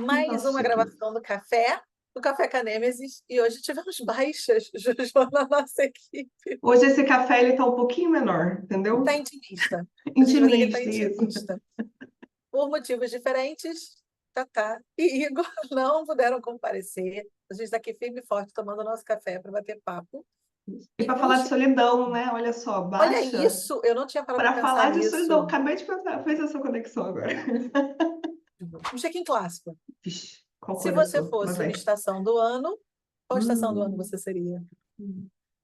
Mais uma Nossa, que... gravação do Café com a Nêmesis, e hoje tivemos baixas, Juju, na nossa equipe. Hoje esse café ele tá um pouquinho menor, entendeu? Tá intimista. A gente vai dizer que ele tá Intimista, isso. intimista. Por motivos diferentes, Tatá e Igor não puderam comparecer. A gente está aqui firme e forte tomando nosso café para bater papo. E E para falar de vamos. solidão, né? Olha só, Olha baixa isso, eu não tinha parado para para pensar falar de solidão. nisso. Acabei de pensar, fez essa conexão agora. Um check-in clássico. Vixe, qual Se você começou? Mas fosse uma vai. estação do ano, qual estação do ano Hum. você seria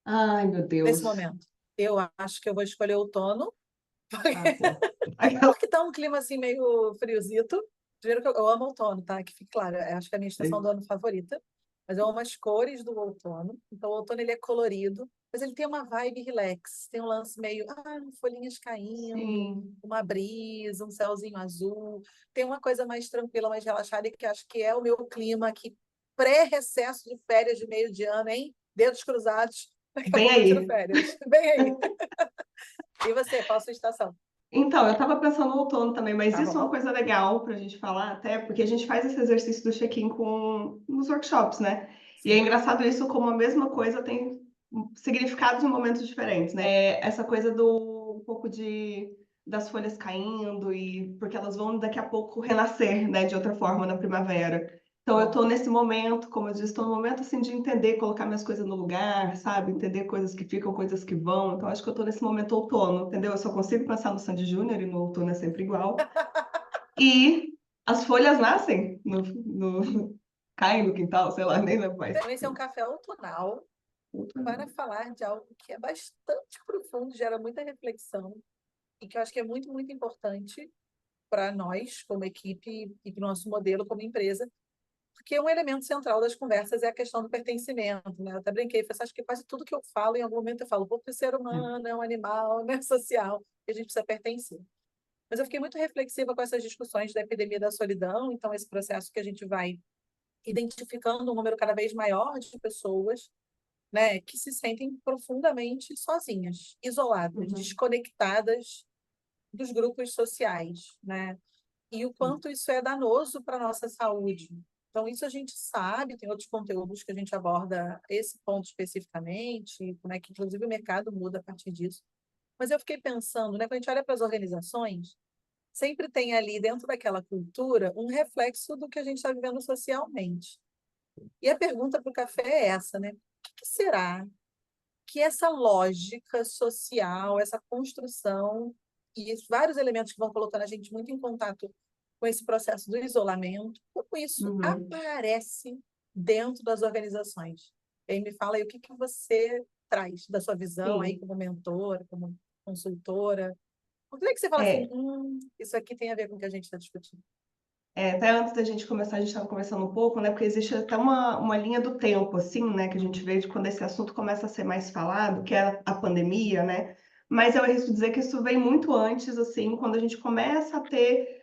Ai, meu nesse Deus. momento? Eu acho que eu vou escolher outono, Ah, pô. Aquela- porque tá um clima assim meio friozito. Primeiro que eu amo outono, tá? Que fique claro, eu acho que é a minha estação do ano favorita. Mas eu amo as cores do outono. Então, o outono ele é colorido, mas ele tem uma vibe relax. Tem um lance meio, folhinhas caindo, Sim. uma brisa, um céuzinho azul. Tem uma coisa mais tranquila, mais relaxada, e que acho que é o meu clima aqui, pré-recesso de férias de meio de ano, hein? Dedos cruzados. Daqui a Bem pouco eu tiro aí. férias. Bem aí. E você, qual a sua estação? Então, eu estava pensando no outono também, mas Tá isso é uma bom. coisa legal para a gente falar, até porque a gente faz esse exercício do check-in nos workshops, né? E é Sim. engraçado isso, como a mesma coisa tem significados em momentos diferentes, né? É essa coisa do um pouco de das folhas caindo e porque elas vão daqui a pouco renascer, né, de outra forma na primavera. Então eu Bom. tô nesse momento, como eu disse, estou no momento assim de entender, colocar minhas coisas no lugar, sabe? Entender coisas que ficam, coisas que vão. Então acho que eu tô nesse momento outono, entendeu? Eu só consigo pensar no Sandy Júnior e no outono é sempre igual. E as folhas nascem caem no quintal, sei lá, nem lembro mais. Então, esse é um café outonal para Outono. falar de algo que é bastante profundo, gera muita reflexão e que eu acho que é muito, muito importante para nós, como equipe, e para o nosso modelo como empresa, porque um elemento central das conversas é a questão do pertencimento, né? Eu até brinquei, falei, assim, acho que quase tudo que eu falo, em algum momento eu falo, porque o ser humano é um animal, né, social, e a gente precisa pertencer. Mas eu fiquei muito reflexiva com essas discussões da epidemia da solidão, então esse processo que a gente vai identificando um número cada vez maior de pessoas, né, que se sentem profundamente sozinhas, isoladas, Uhum. desconectadas dos grupos sociais, né? E o Sim. quanto isso é danoso para a nossa saúde. Então, isso a gente sabe, tem outros conteúdos que a gente aborda esse ponto especificamente, como é que, inclusive, o mercado muda a partir disso. Mas eu fiquei pensando, né, quando a gente olha para as organizações, sempre tem ali, dentro daquela cultura, um reflexo do que a gente está vivendo socialmente. E a pergunta para o café é essa, né? O que será que essa lógica social, essa construção e os vários elementos que vão colocando a gente muito em contato com esse processo do isolamento, como isso Uhum. aparece dentro das organizações? E aí me fala aí o que você traz da sua visão aí Sim. como mentora, como consultora. Por que você fala assim, É, isso aqui tem a ver com o que a gente está discutindo? até antes da gente começar, a gente estava conversando um pouco, né? Porque existe até uma linha do tempo, assim, né? Que a gente vê de quando esse assunto começa a ser mais falado, que é a pandemia, né? Mas eu arrisco dizer que isso vem muito antes, assim, quando a gente começa a ter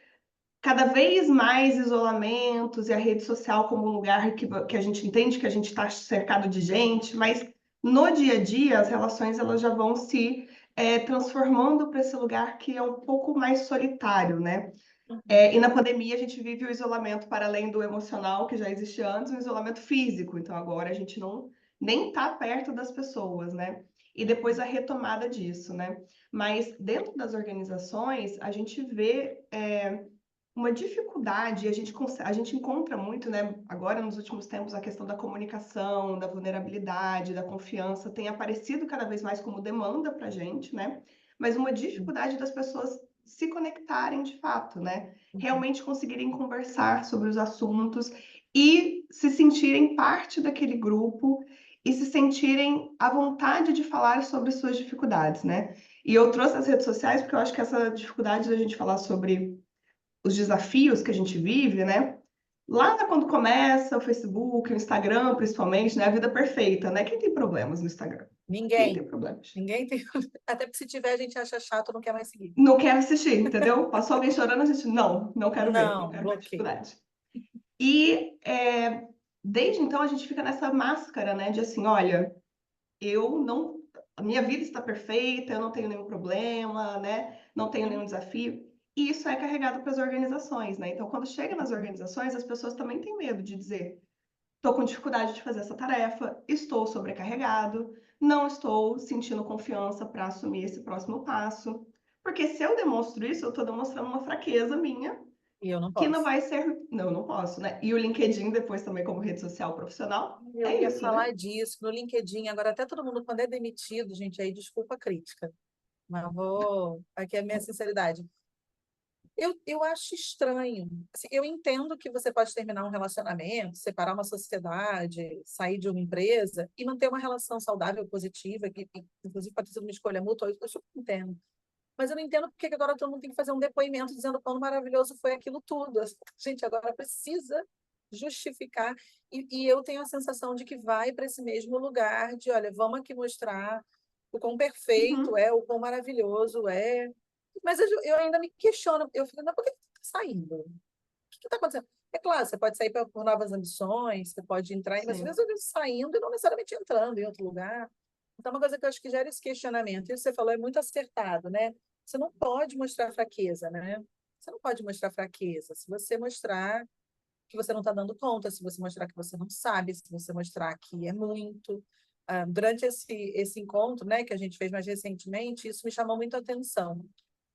cada vez mais isolamentos e a rede social como um lugar que a gente entende que a gente está cercado de gente, mas no dia a dia as relações elas já vão se transformando para esse lugar que é um pouco mais solitário, né? Uhum. E na pandemia a gente vive o isolamento para além do emocional que já existia antes, o isolamento físico. Então agora a gente não nem está perto das pessoas, né? E depois a retomada disso, né? Mas dentro das organizações a gente vê uma dificuldade, a gente encontra muito, né? Agora nos últimos tempos a questão da comunicação, da vulnerabilidade, da confiança tem aparecido cada vez mais como demanda para a gente, né? Mas uma dificuldade das pessoas se conectarem de fato, né? Uhum. Realmente conseguirem conversar sobre os assuntos e se sentirem parte daquele grupo e se sentirem à vontade de falar sobre suas dificuldades, né? E eu trouxe as redes sociais porque eu acho que essa dificuldade da gente falar sobre os desafios que a gente vive, né? Quando começa o Facebook, o Instagram, principalmente, né? A vida perfeita, né? Quem tem problemas no Instagram? Quem tem Ninguém. problemas? Ninguém tem. Até porque se tiver, a gente acha chato, não quer mais seguir. Não quero assistir, entendeu? Passou alguém chorando, a gente, não quero ver, não Não, quero ver bloqueio. dificuldade. E desde então a gente fica nessa máscara, né? De assim, olha, eu não, a minha vida está perfeita, eu não tenho nenhum problema, né? Não tenho nenhum desafio. E isso é carregado para as organizações, né? Então, quando chega nas organizações, as pessoas também têm medo de dizer: estou com dificuldade de fazer essa tarefa, estou sobrecarregado, não estou sentindo confiança para assumir esse próximo passo. Porque se eu demonstro isso, eu estou demonstrando uma fraqueza minha E eu não que não posso. vai ser. Não, eu não posso, né? E o LinkedIn, depois também como rede social profissional, Eu é ia isso, né? falar disso no LinkedIn. Agora, até todo mundo, quando é demitido, gente, aí desculpa a crítica, mas eu vou. Aqui é a minha sinceridade. Eu acho estranho. Assim, eu entendo que você pode terminar um relacionamento, separar uma sociedade, sair de uma empresa e manter uma relação saudável, positiva, que inclusive pode ser uma escolha mútua. Eu super entendo. Mas eu não entendo porque que agora todo mundo tem que fazer um depoimento dizendo quão maravilhoso foi aquilo tudo. Gente, agora precisa justificar. E eu tenho a sensação de que vai para esse mesmo lugar de, olha, vamos aqui mostrar o quão perfeito Uhum, é, o quão maravilhoso é. Mas eu ainda me questiono. Eu fico, mas por que você está saindo? O que está acontecendo? É claro, você pode sair por novas ambições, você pode entrar, mas às sim. vezes eu vejo saindo e não necessariamente entrando em outro lugar. Então, uma coisa que eu acho que gera esse questionamento, e você falou, é muito acertado, né? Você não pode mostrar fraqueza, né? Você não pode mostrar fraqueza. Se você mostrar que você não está dando conta, se você mostrar que você não sabe, se você mostrar que é muito. Durante esse encontro, né, que a gente fez mais recentemente, isso me chamou muito a atenção.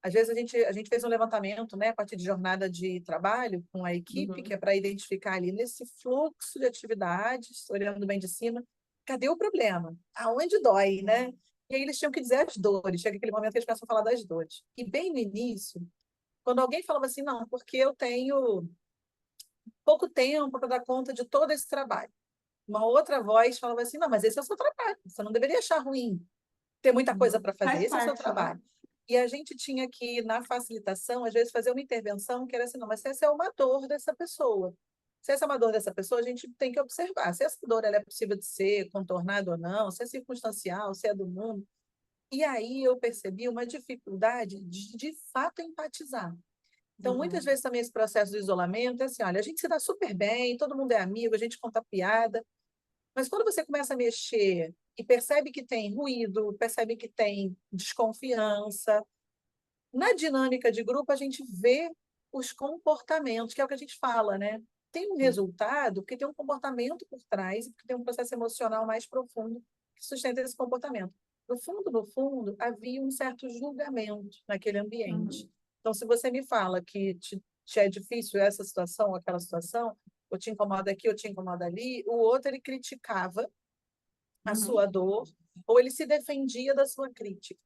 Às vezes a gente fez um levantamento, né, a partir de jornada de trabalho com a equipe, que é Uhum, para identificar ali nesse fluxo de atividades, olhando bem de cima, cadê o problema? Aonde dói, né? E aí eles tinham que dizer as dores. Chega aquele momento que eles começam a falar das dores. E bem no início, quando alguém falava assim, não, porque eu tenho pouco tempo para dar conta de todo esse trabalho. Uma outra voz falava assim, não, mas esse é o seu trabalho. Você não deveria achar ruim ter muita coisa uhum. para fazer. Faz Esse é o seu parte, né? trabalho. E a gente tinha que, na facilitação, às vezes, fazer uma intervenção que era assim, não, mas se essa é uma dor dessa pessoa. Se essa é uma dor dessa pessoa, a gente tem que observar se essa dor ela é possível de ser contornada ou não, se é circunstancial, se é do mundo. E aí eu percebi uma dificuldade de fato, empatizar. Então, muitas Uhum, vezes também esse processo do isolamento é assim, olha, a gente se dá super bem, todo mundo é amigo, a gente conta piada, mas quando você começa a mexer e percebe que tem ruído, percebe que tem desconfiança, na dinâmica de grupo a gente vê os comportamentos, que é o que a gente fala, né? Tem um sim. resultado porque tem um comportamento por trás e porque tem um processo emocional mais profundo que sustenta esse comportamento. No fundo, havia um certo julgamento naquele ambiente. Uhum, Então, se você me fala que te é difícil essa situação ou aquela situação, ou te incomoda aqui ou te incomoda ali, o outro ele criticava a sua uhum, dor ou ele se defendia da sua crítica.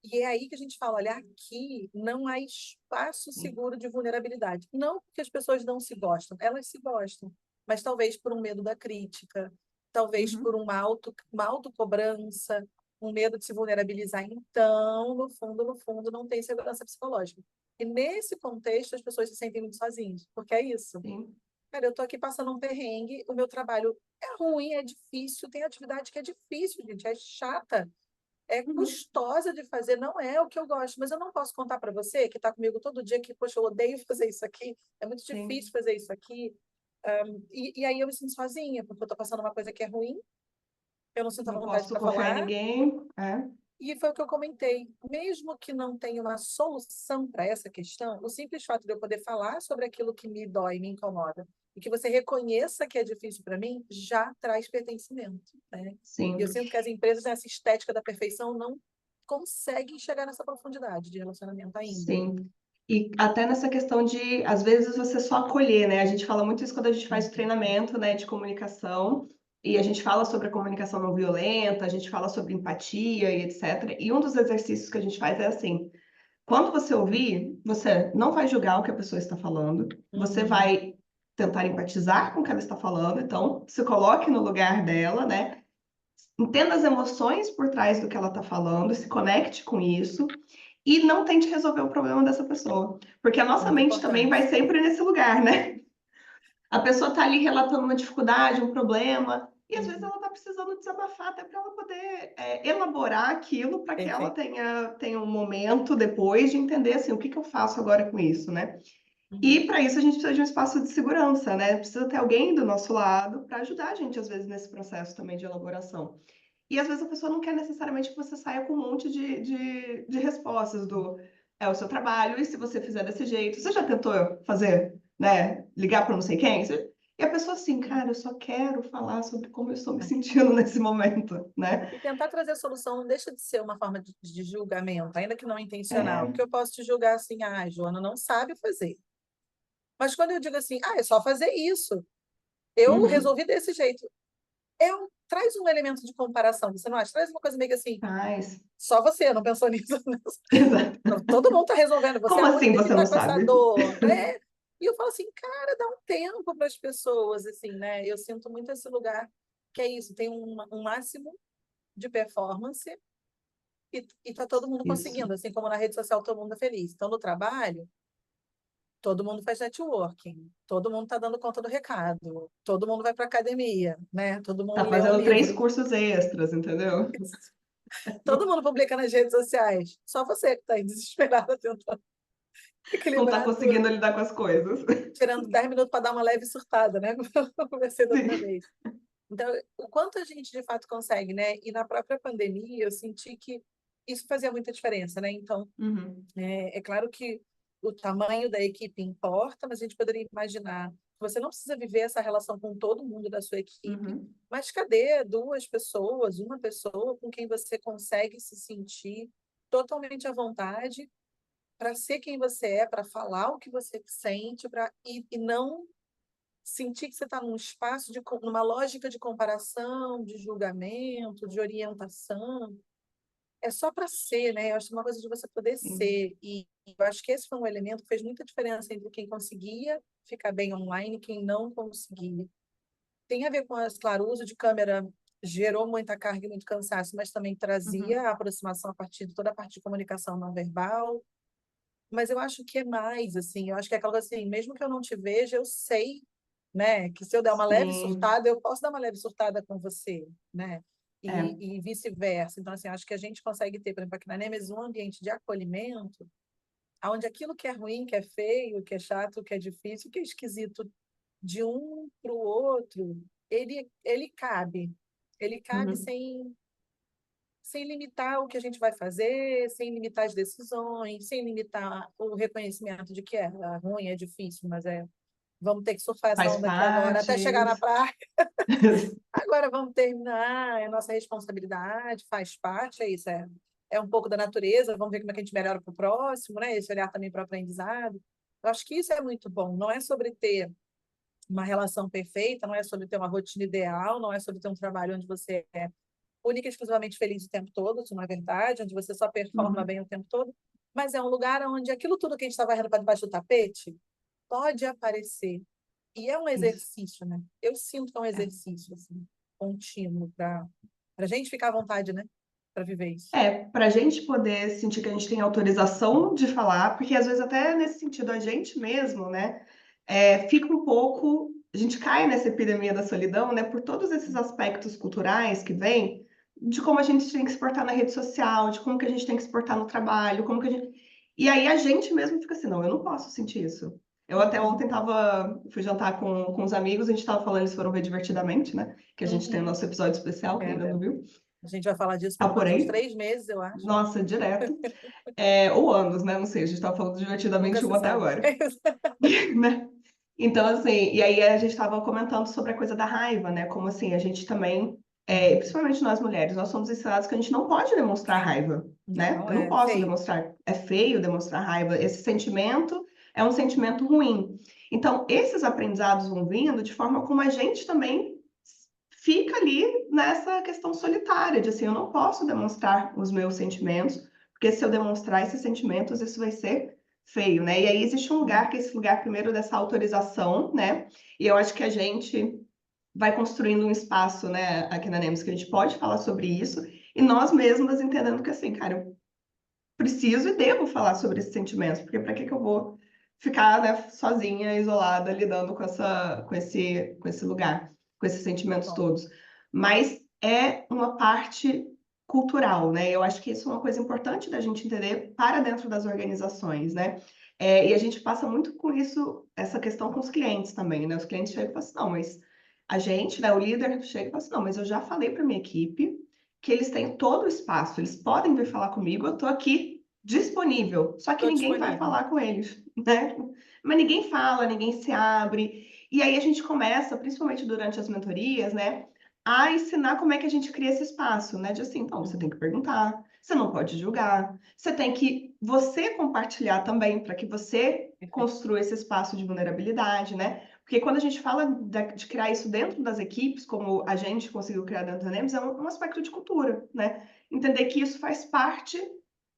E é aí que a gente fala, olha, aqui não há espaço sim. seguro de vulnerabilidade. Não porque as pessoas não se gostam, elas se gostam, mas talvez por um medo da crítica, talvez por Uhum, uma autocobrança, um medo de se vulnerabilizar. Então, no fundo, não tem segurança psicológica. E nesse contexto, as pessoas se sentem muito sozinhas, porque é isso. sim. Cara, eu estou aqui passando um perrengue, o meu trabalho é ruim, é difícil, tem atividade que é difícil, gente, é chata, é Uhum, custosa de fazer, não é o que eu gosto, mas eu não posso contar para você que está comigo todo dia que, poxa, eu odeio fazer isso aqui, é muito difícil sim. fazer isso aqui. E aí eu me sinto sozinha, porque eu estou passando uma coisa que é ruim, eu não sinto a Não vontade posso para confiar em falar, ninguém. É. e foi o que eu comentei. Mesmo que não tenha uma solução para essa questão, o simples fato de eu poder falar sobre aquilo que me dói, me incomoda, e que você reconheça que é difícil para mim, já traz pertencimento, né? E eu Sim, sinto que as empresas, nessa estética da perfeição, não conseguem chegar nessa profundidade de relacionamento ainda. sim. E até nessa questão de, às vezes, você só acolher, né? A gente fala muito isso quando a gente faz o Uhum. treinamento, né, de comunicação, e a gente fala sobre a comunicação não violenta, a gente fala sobre empatia e etc. E um dos exercícios que a gente faz é assim: quando você ouvir, você não vai julgar o que a pessoa está falando, você Uhum. vai tentar empatizar com o que ela está falando, então se coloque no lugar dela, né? Entenda as emoções por trás do que ela está falando, se conecte com isso e não tente resolver o problema dessa pessoa, porque a nossa Muito mente também vai importante. sempre nesse lugar, né? A pessoa está ali relatando uma dificuldade, um problema, e às vezes Uhum. ela está precisando desabafar até para ela poder elaborar aquilo para que ela Perfeito. tenha um momento depois de entender assim, o que que eu faço agora com isso, né? Uhum. E para isso a gente precisa de um espaço de segurança, né? Precisa ter alguém do nosso lado para ajudar a gente, às vezes, nesse processo também de elaboração. E às vezes a pessoa não quer necessariamente que você saia com um monte de respostas do é o seu trabalho, e se você fizer desse jeito, você já tentou fazer, né? Ligar para não sei quem? E a pessoa assim, cara, eu só quero falar sobre como eu estou me sentindo nesse momento, né? E tentar trazer a solução não deixa de ser uma forma de julgamento, ainda que não intencional, É, porque eu posso te julgar assim, ah, Joana não sabe fazer. Mas quando eu digo assim, ah, é só fazer isso, eu uhum, resolvi desse jeito. Traz um elemento de comparação, você não acha? Traz uma coisa meio que assim, mas, só você não pensou nisso. exato. Todo mundo está resolvendo, você é Como a assim única que você não está com essa sabe? dor. É. E eu falo assim, cara, dá um tempo para as pessoas, assim, né? Eu sinto muito esse lugar que é isso, tem um máximo de performance e tá todo mundo Isso. conseguindo, assim como na rede social todo mundo é feliz. Então, no trabalho, todo mundo faz networking, todo mundo está dando conta do recado, todo mundo vai para academia, né? Todo mundo Tá lê um fazendo 3 livro, cursos extras, entendeu? todo mundo publica nas redes sociais. Só você que está aí desesperada tentando Não tá equilibrar conseguindo tudo, lidar com as coisas. tirando 10 minutos para dar uma leve surtada, né? Como eu conversei da outra Sim. vez. Então, o quanto a gente de fato consegue, né? E na própria pandemia, eu senti que isso fazia muita diferença, né? Então, Uhum, é claro que o tamanho da equipe importa, mas a gente poderia imaginar que você não precisa viver essa relação com todo mundo da sua equipe, uhum, mas cadê duas pessoas, uma pessoa com quem você consegue se sentir totalmente à vontade para ser quem você é, para falar o que você sente, e não sentir que você está num espaço numa lógica de comparação, de julgamento, de orientação. É só para ser, né? Eu acho que é uma coisa de você poder sim. ser. E eu acho que esse foi um elemento que fez muita diferença entre quem conseguia ficar bem online e quem não conseguia. Tem a ver com, claro, o uso de câmera gerou muita carga e muito cansaço, mas também trazia Uhum, a aproximação a partir de toda a parte de comunicação não verbal. Mas eu acho que é mais, assim, eu acho que é aquela coisa assim, mesmo que eu não te veja, eu sei, né, que se eu der uma leve sim. surtada, eu posso dar uma leve surtada com você, né? É. E vice-versa. Então, assim, acho que a gente consegue ter, por exemplo, aqui na Nemes, um ambiente de acolhimento, onde aquilo que é ruim, que é feio, que é chato, que é difícil, que é esquisito de um para o outro, ele cabe. Ele cabe Uhum. sem limitar o que a gente vai fazer, sem limitar as decisões, sem limitar o reconhecimento de que é ruim, é difícil, mas vamos ter que surfar essa Faz onda aqui agora parte, até é chegar na isso. praia. Agora vamos terminar, é nossa responsabilidade, faz parte, é isso, é um pouco da natureza, vamos ver como é que a gente melhora para o próximo, né? Esse olhar também para o aprendizado. Eu acho que isso é muito bom, não é sobre ter uma relação perfeita, não é sobre ter uma rotina ideal, não é sobre ter um trabalho onde você é única e exclusivamente feliz o tempo todo, isso não é verdade, onde você só performa Uhum. bem o tempo todo, mas é um lugar onde aquilo tudo que a gente está varrendo para debaixo do tapete pode aparecer. E é um Isso. exercício, né? Eu sinto que é um É. exercício assim, contínuo para a gente ficar à vontade, né? Para viver isso. É, para a gente poder sentir que a gente tem autorização de falar, porque às vezes até nesse sentido a gente mesmo, né, fica um pouco, a gente cai nessa epidemia da solidão, né, por todos esses aspectos culturais que vêm, de como a gente tem que se portar na rede social, de como que a gente tem que se portar no trabalho, como que a gente... E aí a gente mesmo fica assim, não, eu não posso sentir isso. Eu até Uhum, ontem fui jantar com os amigos, a gente estava falando, eles foram ver Divertidamente, né, que a gente tem o uhum. nosso episódio especial, quem É, ainda não viu, a gente vai falar disso tá pelo por menos uns aí. 3 meses, eu acho. Nossa, direto. Ou anos, né? Não sei, a gente estava falando Nunca divertidamente um se até sabe. agora, né? Então, assim, e aí a gente estava comentando sobre a coisa da raiva, né? Como assim, a gente também, principalmente nós mulheres, nós somos ensinadas que a gente não pode demonstrar raiva, né? Não, Eu não é posso feio. demonstrar, é feio demonstrar raiva. Esse sentimento é um sentimento ruim. Então, esses aprendizados vão vindo de forma como a gente também fica ali nessa questão solitária, de assim, eu não posso demonstrar os meus sentimentos, porque se eu demonstrar esses sentimentos, isso vai ser feio, né? E aí existe um lugar, que é esse lugar primeiro dessa autorização, né? E eu acho que a gente vai construindo um espaço, né, aqui na NEMS, que a gente pode falar sobre isso, e nós mesmas entendendo que assim, cara, eu preciso e devo falar sobre esses sentimentos, porque para que que eu vou ficar, né, sozinha, isolada, lidando com esse lugar, com esses sentimentos Total. todos. Mas é uma parte cultural, né? Eu acho que isso é uma coisa importante da gente entender para dentro das organizações, né? E a gente passa muito com isso, essa questão com os clientes também, né? Os clientes chegam e falam assim, não, mas a gente, né, o líder chega e fala assim, não, mas eu já falei para minha equipe que eles têm todo o espaço, eles podem vir falar comigo, eu estou aqui, disponível, só que Estou ninguém vai disponível. falar com eles, né? Mas ninguém fala, ninguém se abre. E aí a gente começa, principalmente durante as mentorias, né, a ensinar como é que a gente cria esse espaço, né? De assim, então, você tem que perguntar, você não pode julgar, você tem que você compartilhar também para que você Perfeito. construa esse espaço de vulnerabilidade, né? Porque quando a gente fala de criar isso dentro das equipes, como a gente conseguiu criar dentro da NEMS, é um aspecto de cultura, né? Entender que isso faz parte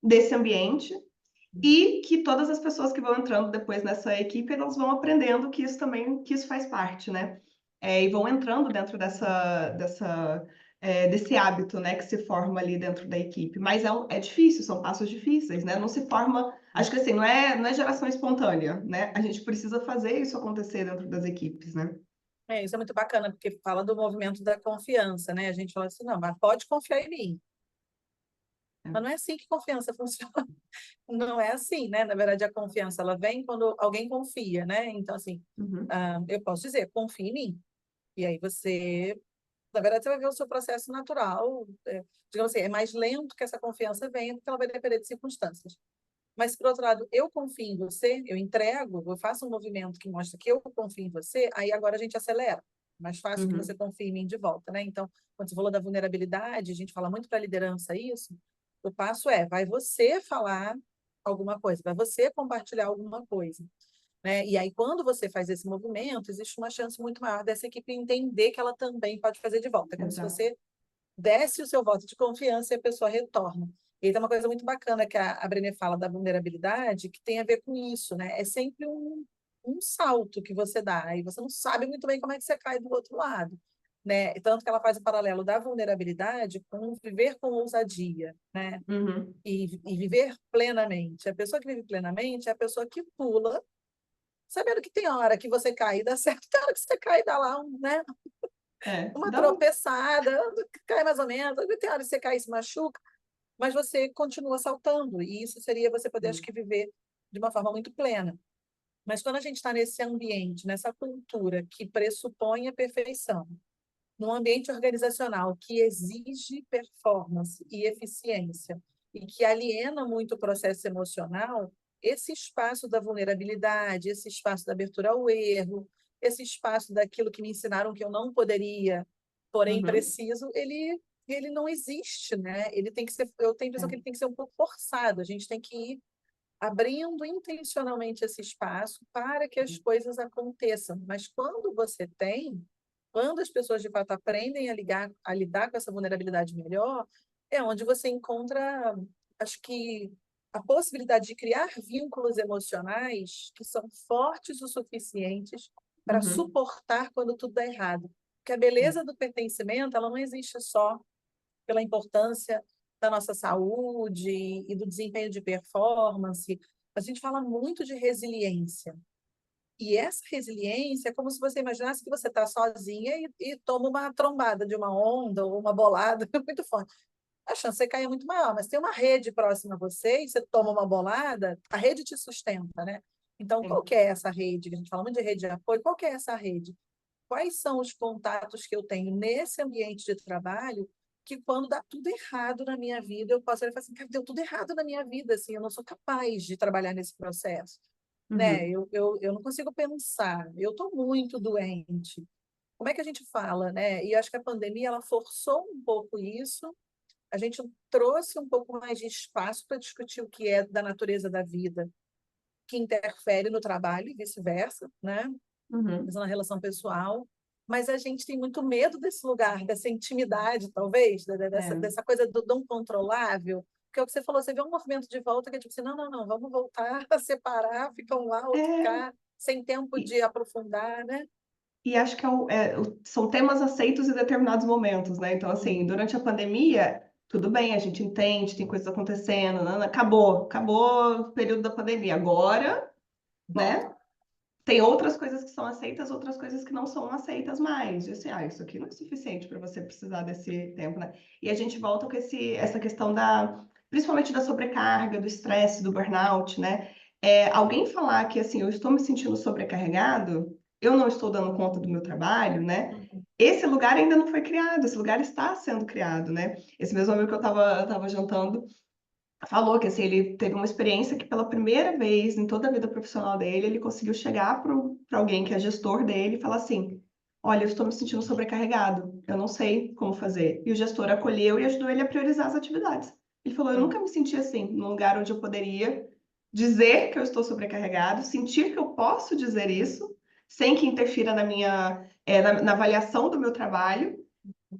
desse ambiente e que todas as pessoas que vão entrando depois nessa equipe, elas vão aprendendo que isso também, que isso faz parte, né? E vão entrando dentro desse hábito, né, que se forma ali dentro da equipe. Mas é difícil, são passos difíceis, né? Não se forma, acho que assim, não é geração espontânea, né? A gente precisa fazer isso acontecer dentro das equipes, né? Isso é muito bacana, porque fala do movimento da confiança, né? A gente fala assim, não, mas pode confiar em mim. Mas não é assim que confiança funciona. Não é assim, né? Na verdade, a confiança, ela vem quando alguém confia, né? Então, assim, Uhum, eu posso dizer, confie em mim. E aí você, na verdade, você vai ver o seu processo natural. Digamos assim, é mais lento que essa confiança venha, porque ela vai depender de circunstâncias. Mas, por outro lado, eu confio em você, eu entrego, eu faço um movimento que mostra que eu confio em você, aí agora a gente acelera. Mais fácil que você uhum, confie em mim de volta, né? Então, quando você falou da vulnerabilidade, a gente fala muito para a liderança isso, o passo é, vai você falar alguma coisa, vai você compartilhar alguma coisa, né? E aí, quando você faz esse movimento, existe uma chance muito maior dessa equipe entender que ela também pode fazer de volta. É como se exato. você desce o seu voto de confiança e a pessoa retorna. E tem uma coisa muito bacana que a Brené fala da vulnerabilidade, que tem a ver com isso, né? É sempre um salto que você dá, e você não sabe muito bem como é que você cai do outro lado, né? Tanto que ela faz o paralelo da vulnerabilidade com viver com ousadia, né? Uhum, E viver plenamente. A pessoa que vive plenamente é a pessoa que pula, sabendo que tem hora que você cai e dá certo, tem hora que você cai e dá lá né? Uma dá um... tropeçada, cai mais ou menos, tem hora que você cai e se machuca, mas você continua saltando, e isso seria você poder, acho que, viver de uma forma muito plena. Mas quando a gente está nesse ambiente, nessa cultura que pressupõe a perfeição, num ambiente organizacional que exige performance e eficiência, e que aliena muito o processo emocional, esse espaço da vulnerabilidade, esse espaço da abertura ao erro, esse espaço daquilo que me ensinaram que eu não poderia, porém Uhum, preciso, ele não existe, né? Ele tem que ser, eu tenho a impressão que ele tem que ser um pouco forçado. A gente tem que ir abrindo intencionalmente esse espaço para que as coisas aconteçam. Mas quando as pessoas de fato aprendem a lidar com essa vulnerabilidade melhor, é onde você encontra, acho que, a possibilidade de criar vínculos emocionais que são fortes o suficientes para uhum, suportar quando tudo dá errado. Porque a é, beleza do pertencimento, ela não existe só pela importância da nossa saúde e do desempenho de performance. A gente fala muito de resiliência. E essa resiliência é como se você imaginasse que você está sozinha e toma uma trombada de uma onda ou uma bolada muito forte. A chance de você cair é muito maior, mas tem uma rede próxima a você e você toma uma bolada, a rede te sustenta, né? Então, qual sim. que é essa rede? A gente fala muito de rede de apoio. Qual que é essa rede? Quais são os contatos que eu tenho nesse ambiente de trabalho que quando dá tudo errado na minha vida, eu posso olhar e falar assim, cara, deu tudo errado na minha vida, assim, eu não sou capaz de trabalhar nesse processo, né? Uhum, Eu não consigo pensar, eu estou muito doente. Como é que a gente fala, né? E acho que a pandemia, ela forçou um pouco isso, a gente trouxe um pouco mais de espaço para discutir o que é da natureza da vida, que interfere no trabalho e vice-versa, né? uhum, Na relação pessoal, mas a gente tem muito medo desse lugar, dessa intimidade, talvez, é. dessa coisa do não controlável, que é o que você falou, você vê um movimento de volta que é tipo assim, não, não, não, vamos voltar a separar, fica um lá, outro É, cá, sem tempo e, de aprofundar, né? e acho que são temas aceitos em determinados momentos, né? Então, assim, Uhum. durante a pandemia, tudo bem, a gente entende, tem coisas acontecendo, acabou o período da pandemia. Agora, Volta. né? Tem outras coisas que são aceitas, outras coisas que não são aceitas mais. E assim, isso aqui não é suficiente para você precisar desse tempo, né? E a gente volta com essa questão principalmente da sobrecarga, do estresse, do burnout, né? Alguém falar que assim, eu estou me sentindo sobrecarregado, eu não estou dando conta do meu trabalho, né? Uhum. Esse lugar ainda não foi criado, esse lugar está sendo criado, né? Esse mesmo amigo que eu estava jantando, falou que assim, ele teve uma experiência que pela primeira vez em toda a vida profissional dele, ele conseguiu chegar para alguém que é gestor dele e falar assim: olha, eu estou me sentindo sobrecarregado, eu não sei como fazer. E o gestor acolheu e ajudou ele a priorizar as atividades. Ele falou: eu nunca me senti assim, num lugar onde eu poderia dizer que eu estou sobrecarregado, sentir que eu posso dizer isso, sem que interfira na minha, na avaliação do meu trabalho,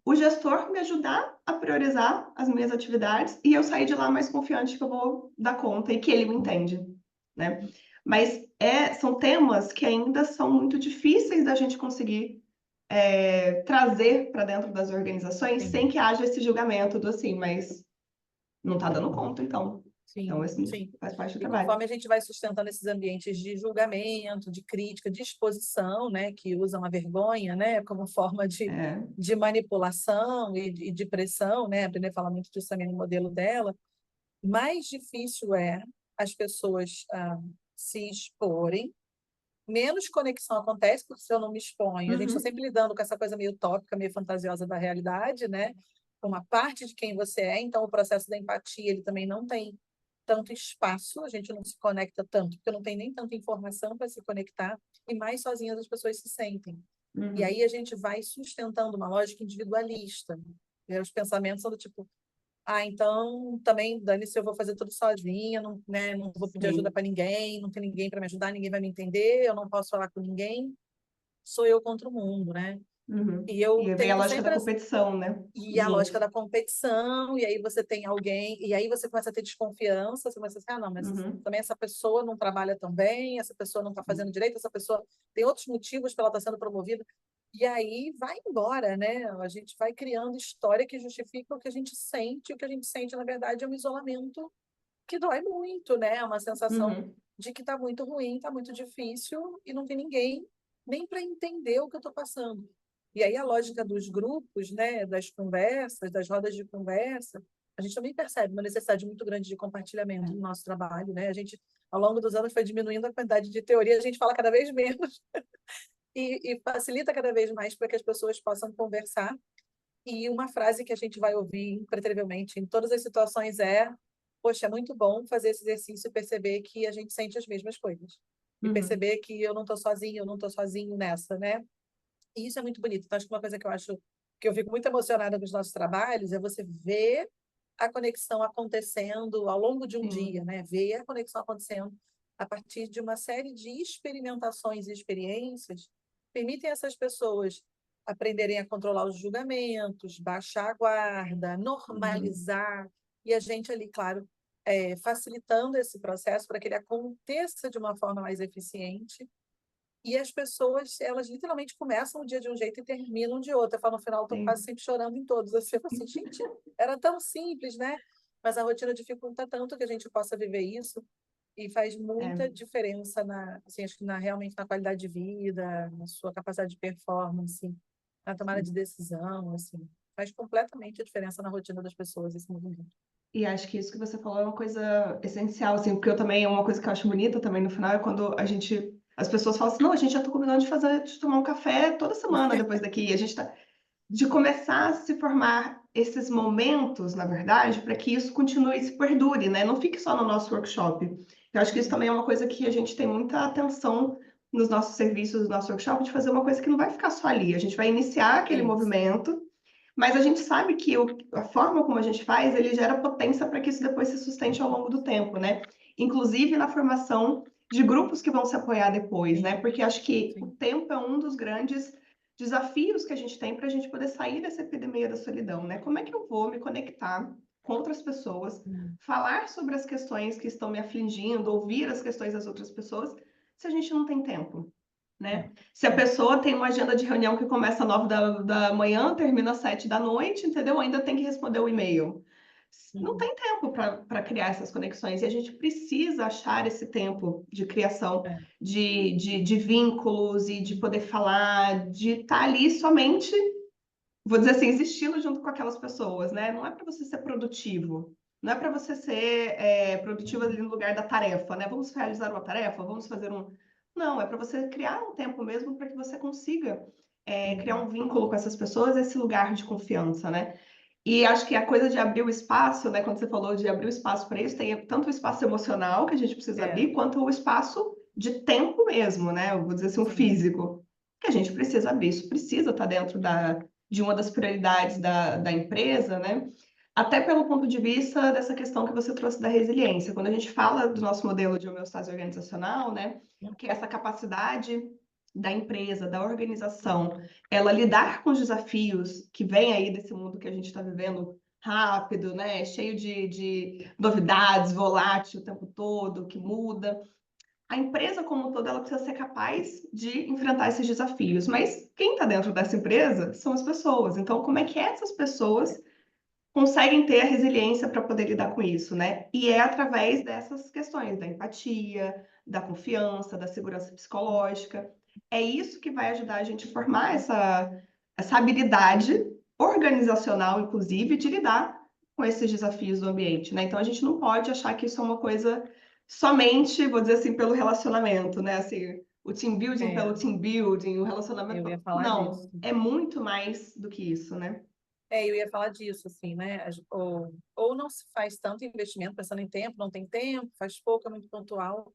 o gestor me ajudar a priorizar as minhas atividades e eu sair de lá mais confiante que eu vou dar conta e que ele me entende, né? Mas são temas que ainda são muito difíceis da gente conseguir trazer para dentro das organizações Sim, sem que haja esse julgamento do assim, mas não está dando conta, então. Então, sim, esse sim. faz parte do E trabalho. conforme a gente vai sustentando esses ambientes de julgamento, de crítica, de exposição, né, que usam a vergonha, né, como forma É. de manipulação e de pressão, né, a Brené fala muito disso também no modelo dela, mais difícil é as pessoas se exporem, menos conexão acontece, porque se eu não me exponho, a gente está Uhum. sempre lidando com essa coisa meio utópica, meio fantasiosa da realidade, né? Uma parte de quem você é, então o processo da empatia, ele também não tem tanto espaço, a gente não se conecta tanto, porque não tem nem tanta informação para se conectar, e mais sozinhas as pessoas se sentem. E aí Uhum. a gente vai sustentando uma lógica individualista. E os pensamentos são do tipo, então também dane-se, eu vou fazer tudo sozinha, não, né, não vou pedir ajuda Sim. para ninguém, não tem ninguém para me ajudar, ninguém vai me entender, eu não posso falar com ninguém, sou eu contra o mundo, né? Uhum. E E eu aí vem a tento lógica da sempre competição, né? e a lógica Junto. da competição, e aí você tem alguém, e aí você começa a ter desconfiança, você começa a dizer, não, mas Uhum. também essa pessoa não trabalha tão bem, essa pessoa não está fazendo direito, essa pessoa tem outros motivos para ela estar sendo promovida. E aí vai embora, né? A gente vai criando história que justifica o que a gente sente, e o que a gente sente, na verdade, é um isolamento que dói muito, né? É uma sensação Uhum. de que está muito ruim, está muito difícil e não tem ninguém nem para entender o que eu estou passando. E aí a lógica dos grupos, né, das conversas, das rodas de conversa, a gente também percebe uma necessidade muito grande de compartilhamento no nosso trabalho, né? A gente, ao longo dos anos, foi diminuindo a quantidade de teoria, a gente fala cada vez menos e facilita cada vez mais para que as pessoas possam conversar. E uma frase que a gente vai ouvir impreterivelmente em todas as situações é: poxa, é muito bom fazer esse exercício e perceber que a gente sente as mesmas coisas. E Uhum. perceber que eu não estou sozinho, eu não estou sozinho nessa, né? E isso é muito bonito. Então, acho que uma coisa que eu acho que eu fico muito emocionada com os nossos trabalhos é você ver a conexão acontecendo ao longo de um dia, Sim. né? Ver a conexão acontecendo a partir de uma série de experimentações e experiências permitem essas pessoas aprenderem a controlar os julgamentos, baixar a guarda, Uhum. normalizar, e a gente ali, claro, facilitando esse processo para que ele aconteça de uma forma mais eficiente e as pessoas, elas literalmente começam o dia de um jeito e terminam de outro. Eu falo, no final, eu tô quase Sim. sempre chorando em todos. Assim, eu falo assim, gente, era tão simples, né? Mas a rotina dificulta tanto que a gente possa viver isso e faz muita É. diferença assim, acho que realmente na qualidade de vida, na sua capacidade de performance, na tomada de decisão, assim. Faz completamente a diferença na rotina das pessoas esse movimento. E acho que isso que você falou é uma coisa essencial, assim, porque eu também, é uma coisa que eu acho bonita também no final, é quando as pessoas falam assim, não, a gente já tá combinando de tomar um café toda semana depois daqui, e a gente tá, de começar a se formar esses momentos, na verdade, para que isso continue e se perdure, né? Não fique só no nosso workshop. Eu acho que isso também é uma coisa que a gente tem muita atenção nos nossos serviços, no nosso workshop, de fazer uma coisa que não vai ficar só ali. A gente vai iniciar aquele É isso. movimento, mas a gente sabe que a forma como a gente faz, ele gera potência para que isso depois se sustente ao longo do tempo, né? Inclusive na formação de grupos que vão se apoiar depois, né? Sim, Porque acho que o sim. tempo é um dos grandes desafios que a gente tem para a gente poder sair dessa epidemia da solidão, né? Como é que eu vou me conectar com outras pessoas, Hum. falar sobre as questões que estão me afligindo, ouvir as questões das outras pessoas, se a gente não tem tempo, É, né? Se a é, pessoa tem uma agenda de reunião que começa às 9 da manhã, termina às 7 da noite, entendeu? Ainda tem que responder o e-mail. Não uhum, tem tempo para criar essas conexões e a gente precisa achar esse tempo de criação é, de vínculos e de poder falar, de estar ali somente, vou dizer assim, existindo junto com aquelas pessoas, né? Não é para você ser produtivo, não é para você ser produtivo ali no lugar da tarefa, né? Vamos realizar uma tarefa, vamos fazer um. Não, é para você criar um tempo mesmo para que você consiga criar uhum, um vínculo com essas pessoas, esse lugar de confiança, né? E acho que a coisa de abrir o espaço, né? Quando você falou de abrir o espaço para isso, tem tanto o espaço emocional que a gente precisa É, abrir, quanto o espaço de tempo mesmo, né? Eu vou dizer assim, o sim, físico, que a gente precisa abrir. Isso precisa estar dentro de uma das prioridades da empresa, né? Até pelo ponto de vista dessa questão que você trouxe da resiliência. Quando a gente fala do nosso modelo de homeostase organizacional, né? Que é essa capacidade da empresa, da organização, ela lidar com os desafios que vem aí desse mundo que a gente está vivendo rápido, né? Cheio de novidades, volátil o tempo todo, que muda. A empresa como um todo, ela precisa ser capaz de enfrentar esses desafios. Mas quem está dentro dessa empresa são as pessoas. Então, como é que essas pessoas conseguem ter a resiliência para poder lidar com isso, né? E é através dessas questões da empatia, da confiança, da segurança psicológica. É isso que vai ajudar a gente a formar essa habilidade organizacional, inclusive, de lidar com esses desafios do ambiente, né? Então a gente não pode achar que isso é uma coisa somente, vou dizer assim, pelo relacionamento, né? Assim, o team building é, pelo team building, o relacionamento. eu ia falar Não, disso. é muito mais do que isso, né? Eu ia falar disso, assim, né? Ou não se faz tanto investimento pensando em tempo, não tem tempo, faz pouco, é muito pontual.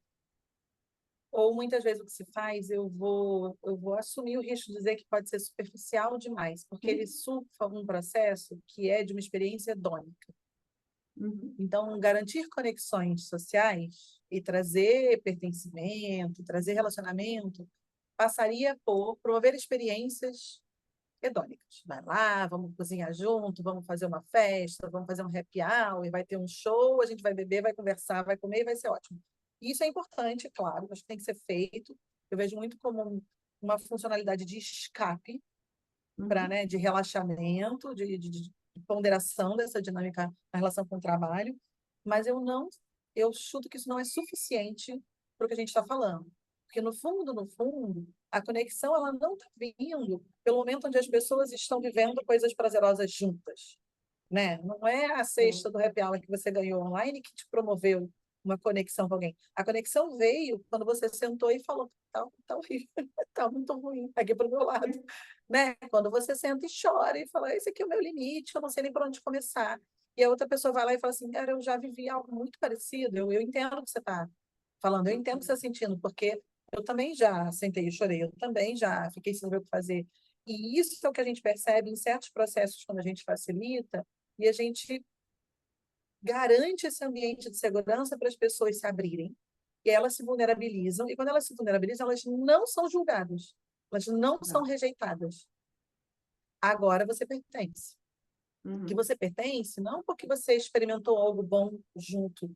Ou muitas vezes o que se faz, eu vou assumir o risco de dizer que pode ser superficial demais, porque ele surfa um processo que é de uma experiência hedônica. Uhum. Então, garantir conexões sociais e trazer pertencimento, trazer relacionamento, passaria por promover experiências hedônicas. Vai lá, vamos cozinhar junto, vamos fazer uma festa, vamos fazer um happy hour, vai ter um show, a gente vai beber, vai conversar, vai comer e vai ser ótimo. Isso é importante, claro, acho que tem que ser feito. Eu vejo muito como uma funcionalidade de escape, para, Uhum. né, de relaxamento, de ponderação dessa dinâmica na relação com o trabalho, mas eu chuto que isso não é suficiente para o que a gente está falando. Porque, no fundo, a conexão ela não está vindo pelo momento onde as pessoas estão vivendo coisas prazerosas juntas, né? Não é a Sim. cesta do happy hour que você ganhou online que te promoveu uma conexão com alguém. A conexão veio quando você sentou e falou: tá horrível, tá muito ruim, tá aqui para o meu lado, né? Quando você senta e chora e fala: esse aqui é o meu limite, eu não sei nem por onde começar. E a outra pessoa vai lá e fala assim: cara, eu já vivi algo muito parecido, eu entendo o que você está falando, eu entendo o que você está sentindo, porque eu também já sentei e chorei, eu também já fiquei sem saber o que fazer. E isso é o que a gente percebe em certos processos quando a gente facilita, e a gente garante esse ambiente de segurança para as pessoas se abrirem. E elas se vulnerabilizam, e quando elas se vulnerabilizam, elas não são julgadas, elas não são Não. rejeitadas. Agora você pertence. Que Uhum. você pertence não porque você experimentou algo bom junto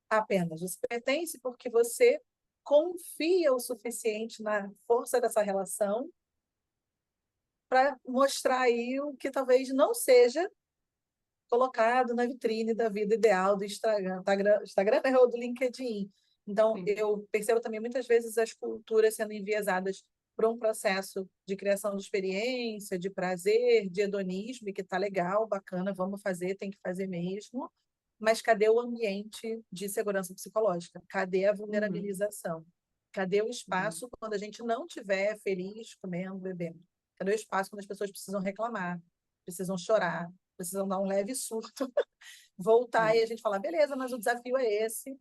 apenas, você pertence porque você confia o suficiente na força dessa relação para mostrar aí o que talvez não seja colocado na vitrine da vida ideal do Instagram ou do LinkedIn. Então, Sim. eu percebo também muitas vezes as culturas sendo enviesadas por um processo de criação de experiência, de prazer, de hedonismo, e que está legal, bacana, vamos fazer, tem que fazer mesmo. Mas cadê o ambiente de segurança psicológica? Cadê a Uhum. vulnerabilização? Cadê o Uhum. espaço quando a gente não estiver feliz, comendo, bebendo? Cadê o espaço quando as pessoas precisam reclamar, precisam chorar, precisam dar um leve surto, voltar É. e a gente falar, beleza, mas o desafio é esse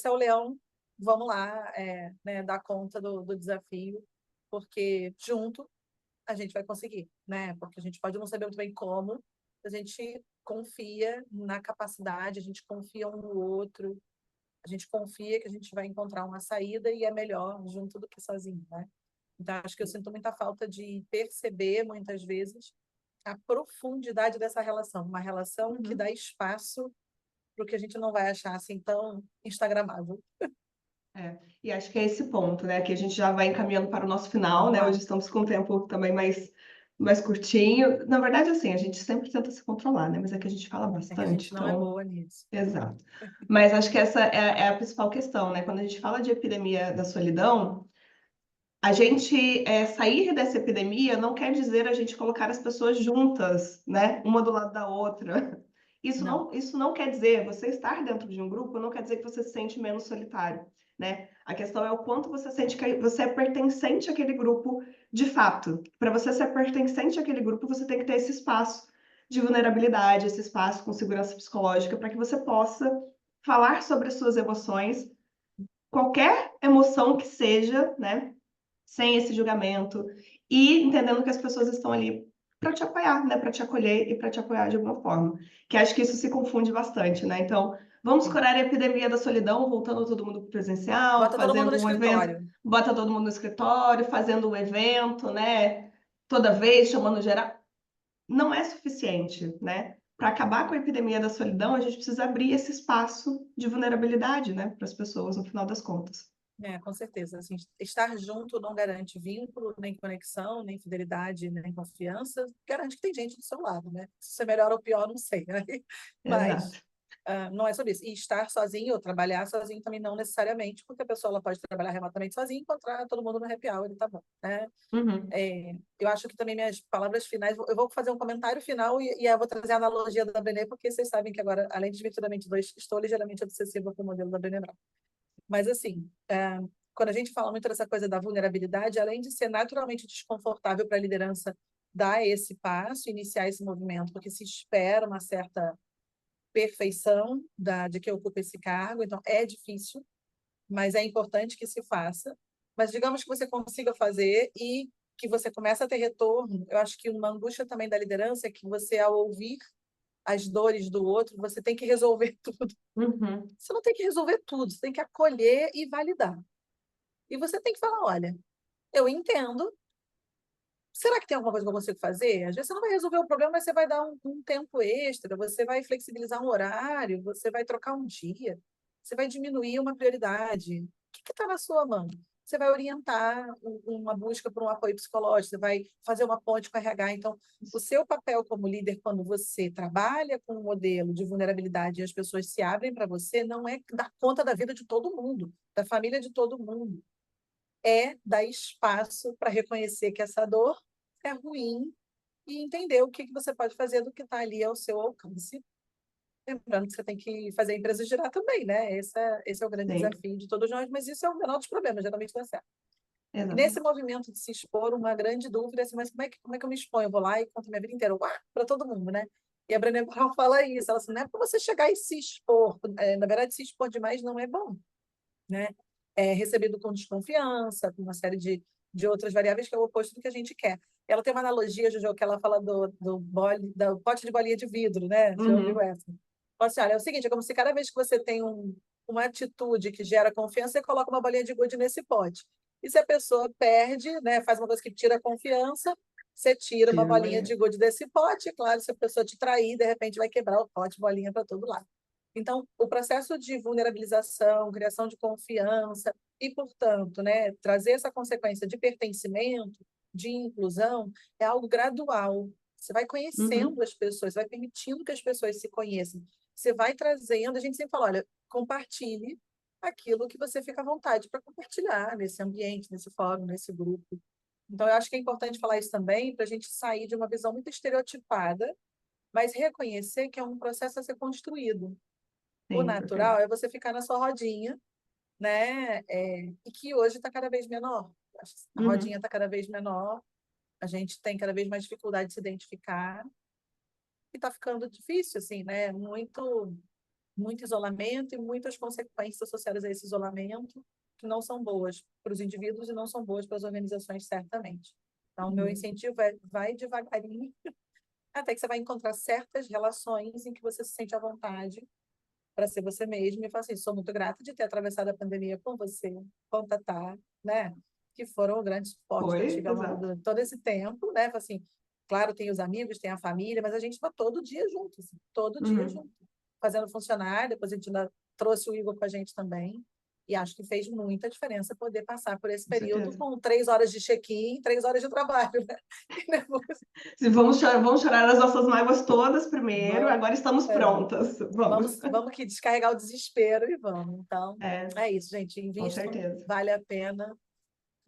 é o leão, vamos lá, né, dar conta do desafio, porque junto a gente vai conseguir, né? Porque a gente pode não saber muito bem como, a gente confia na capacidade, a gente confia um no outro, a gente confia que a gente vai encontrar uma saída e é melhor junto do que sozinho, né? Então, acho que eu sinto muita falta de perceber, muitas vezes, a profundidade dessa relação, uma relação que Uhum. dá espaço para o que a gente não vai achar assim tão instagramável. É. E acho que é esse ponto, né? Que a gente já vai encaminhando para o nosso final, Vamos né? lá. Hoje estamos com um tempo também mais curtinho. Na verdade, assim, a gente sempre tenta se controlar, né? Mas é que a gente fala É que a bastante, gente não é então. boa nisso. Exato. Mas acho que essa é a principal questão, né? Quando a gente fala de epidemia da solidão, a gente sair dessa epidemia não quer dizer a gente colocar as pessoas juntas, né? Uma do lado da outra. Não, Isso não quer dizer, você estar dentro de um grupo não quer dizer que você se sente menos solitário, né? A questão é o quanto você sente que você é pertencente àquele grupo de fato. Para você ser pertencente àquele grupo, você tem que ter esse espaço de vulnerabilidade, esse espaço com segurança psicológica, para que você possa falar sobre as suas emoções, qualquer emoção que seja, né, sem esse julgamento, e entendendo que as pessoas estão ali para te apoiar, né, para te acolher e para te apoiar de alguma forma. Que acho que isso se confunde bastante, né? Então, vamos Sim. curar a epidemia da solidão, voltando todo mundo para o presencial, Bota todo mundo no fazendo um evento, escritório. bota todo mundo no escritório, fazendo um evento, né? Toda vez, chamando geral. Não é suficiente, né? Para acabar com a epidemia da solidão, a gente precisa abrir esse espaço de vulnerabilidade, né, para as pessoas, no final das contas. Com certeza. Assim, estar junto não garante vínculo, nem conexão, nem fidelidade, nem confiança. Garante que tem gente do seu lado, né? Se é melhor ou pior, não sei, né? Exato. Mas não é sobre isso. E estar sozinho ou trabalhar sozinho também não necessariamente, porque a pessoa ela pode trabalhar remotamente sozinha e encontrar todo mundo no happy hour, ele tá bom, né? Uhum. Eu acho que também minhas palavras finais, eu vou fazer um comentário final e eu vou trazer a analogia da Brené, porque vocês sabem que agora, além de Divertidamente 2, estou ligeiramente obsessiva com o modelo da Brené Brown. Mas, assim, quando a gente fala muito dessa coisa da vulnerabilidade, além de ser naturalmente desconfortável para a liderança dar esse passo, iniciar esse movimento, porque se espera uma certa perfeição de quem ocupa esse cargo, então é difícil, mas é importante que se faça. Mas digamos que você consiga fazer e que você comece a ter retorno. Eu acho que uma angústia também da liderança é que você, ao ouvir as dores do outro, você tem que resolver tudo. Uhum. Você não tem que resolver tudo, você tem que acolher e validar. E você tem que falar, olha, eu entendo. Será que tem alguma coisa que eu consigo fazer? Às vezes você não vai resolver o problema, mas você vai dar um tempo extra, você vai flexibilizar um horário, você vai trocar um dia, você vai diminuir uma prioridade. O que está na sua mão? Você vai orientar uma busca por um apoio psicológico, você vai fazer uma ponte com a RH. Então, o seu papel como líder, quando você trabalha com um modelo de vulnerabilidade e as pessoas se abrem para você, não é dar conta da vida de todo mundo, da família de todo mundo, é dar espaço para reconhecer que essa dor é ruim e entender o que você pode fazer do que está ali ao seu alcance. Lembrando que você tem que fazer a empresa girar também, né? Esse é o grande Sim, desafio de todos nós, mas isso é o menor dos problemas, geralmente dá certo. E nesse exatamente. movimento de se expor, uma grande dúvida é assim, mas como é que eu me exponho? Eu vou lá e conto minha vida inteira para todo mundo, né? E a Brené Brown fala isso, ela assim, não é para você chegar e se expor, na verdade, se expor demais não é bom, né? É recebido com desconfiança, com uma série de outras variáveis que é o oposto do que a gente quer. Ela tem uma analogia, Jojo, que ela fala do pote de bolinha de vidro, né? Já ouviu Uhum. essa? Fala assim, olha, é o seguinte, é como se cada vez que você tem uma atitude que gera confiança, você coloca uma bolinha de gude nesse pote. E se a pessoa perde, né, faz uma coisa que tira a confiança, você tira uma Tira a bolinha bolinha. de gude desse pote, e claro, se a pessoa te trair, de repente vai quebrar o pote, bolinha para todo lado. Então, o processo de vulnerabilização, criação de confiança e, portanto, né, trazer essa consequência de pertencimento, de inclusão, é algo gradual. Você vai conhecendo Uhum. as pessoas, você vai permitindo que as pessoas se conheçam. Você vai trazendo, a gente sempre fala, olha, compartilhe aquilo que você fica à vontade para compartilhar nesse ambiente, nesse fórum, nesse grupo. Então, eu acho que é importante falar isso também para a gente sair de uma visão muito estereotipada, mas reconhecer que é um processo a ser construído. O Sim, natural perfeito. é você ficar na sua rodinha, né? E que hoje está cada vez menor. A rodinha Uhum. está cada vez menor, a gente tem cada vez mais dificuldade de se identificar e está ficando difícil, assim, né? Muito isolamento e muitas consequências associadas a esse isolamento que não são boas para os indivíduos e não são boas para as organizações, certamente. Então, o meu Uhum. incentivo é vai devagarinho, até que você vai encontrar certas relações em que você se sente à vontade para ser você mesmo e falar assim, sou muito grata de ter atravessado a pandemia com você, com Tatá, né? Que foram o grande suporte que eu Foi, tive ao longo exato. de todo esse tempo, né? Assim, claro, tem os amigos, tem a família, mas a gente está todo dia junto, assim, todo dia Uhum. junto, fazendo funcionar. Depois a gente ainda trouxe o Igor com a gente também. E acho que fez muita diferença poder passar por esse Com período certeza. com 3 horas de check-in, 3 horas de trabalho, né? E depois, Se vamos chorar as nossas mágoas todas primeiro, vamos, agora estamos é, prontas. Vamos. vamos que descarregar o desespero e vamos. Então, É, é isso, gente. com Invistam, certeza. vale a pena,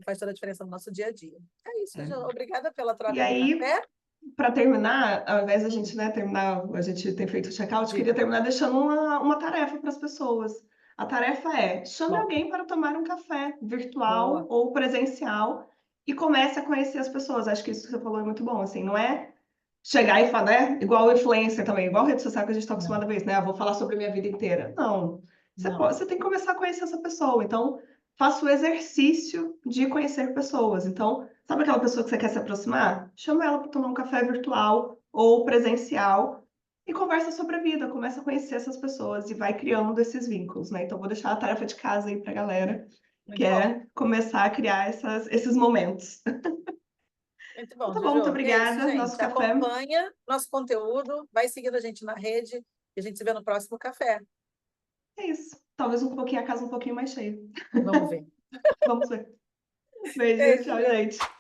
faz toda a diferença no nosso dia a dia. É isso, É. Jo. Obrigada pela E troca do aí, café. para terminar, ao invés da gente, né, terminar, a gente tem feito o check-out, queria Diga. terminar deixando uma tarefa para as pessoas. A tarefa é: chame Bom, alguém para tomar um café, virtual boa. ou presencial, e comece a conhecer as pessoas. Acho que isso que você falou é muito bom, assim, não é chegar e falar, né? Igual o influencer também, igual rede social que a gente está acostumado a ver, né? Vou falar sobre a minha vida inteira. Não. Não. Você tem que começar a conhecer essa pessoa. Então, faça o exercício de conhecer pessoas. Então, sabe aquela pessoa que você quer se aproximar? Chama ela para tomar um café virtual ou presencial e conversa sobre a vida, começa a conhecer essas pessoas e vai criando esses vínculos, né? Então, vou deixar a tarefa de casa aí para a galera, que Muito bom. é começar a criar esses momentos. Muito Então, bom, tá bom, muito Jojo. É isso, obrigada. Nosso gente. café Acompanha nosso conteúdo, vai seguindo a gente na rede e a gente se vê no próximo café. é isso. Talvez um pouquinho a casa um pouquinho mais cheia. Vamos ver. Vamos ver. Beijo, Beijo, tchau, gente. gente.